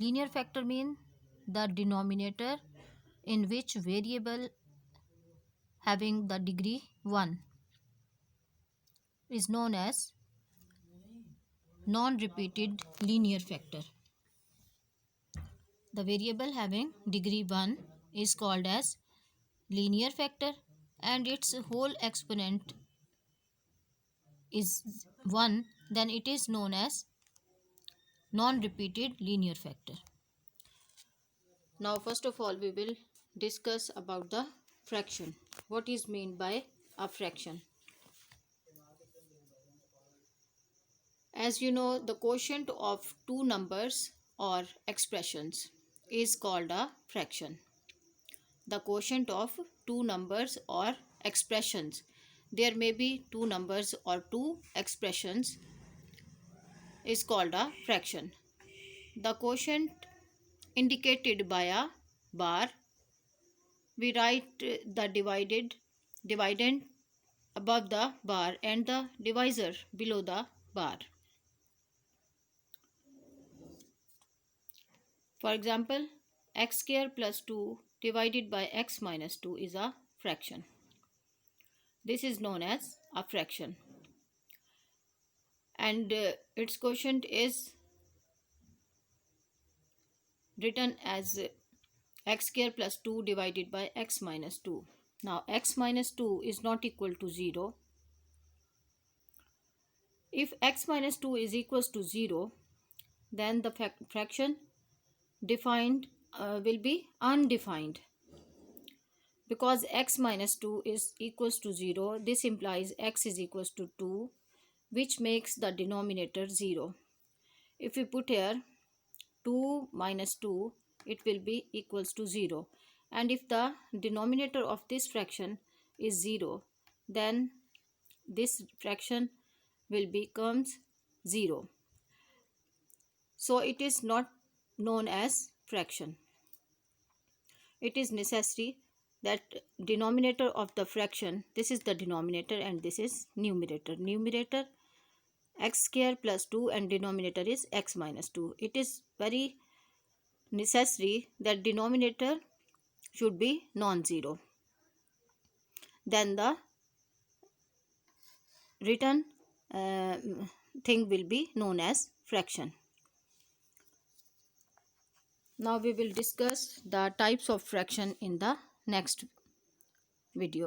Linear factor means the denominator in which variable having the degree 1 is known as non-repeated linear factor. The variable having degree 1 is called as linear factor and its whole exponent is 1, then it is known as non-repeated linear factor. Now first of all we will discuss about the fraction. What is meant by a fraction? As you know, the quotient of two numbers or expressions is called a fraction. The quotient of two numbers or expressions. There may be two numbers or two expressions is called a fraction. The quotient indicated by a bar. We write the dividend above the bar and the divisor below the bar. For example, x square plus 2 divided by x minus 2 is a fraction. This is known as a fraction. And its quotient is written as x square plus 2 divided by x minus 2. Now x minus 2 is not equal to 0. If x minus 2 is equals to 0, then the fraction defined will be undefined. Because x minus 2 is equals to 0, this implies x is equals to 2, which makes the denominator 0. If we put here 2 minus 2, it will be equals to 0. And if the denominator of this fraction is 0, then this fraction will becomes 0. So it is not known as fraction. It is necessary that denominator of the fraction, this is the denominator and this is numerator. Numerator x square plus 2 and denominator is x minus 2. It is very necessary that denominator should be non-zero. Then the written thing will be known as fraction. Now we will discuss the types of fraction in the next video.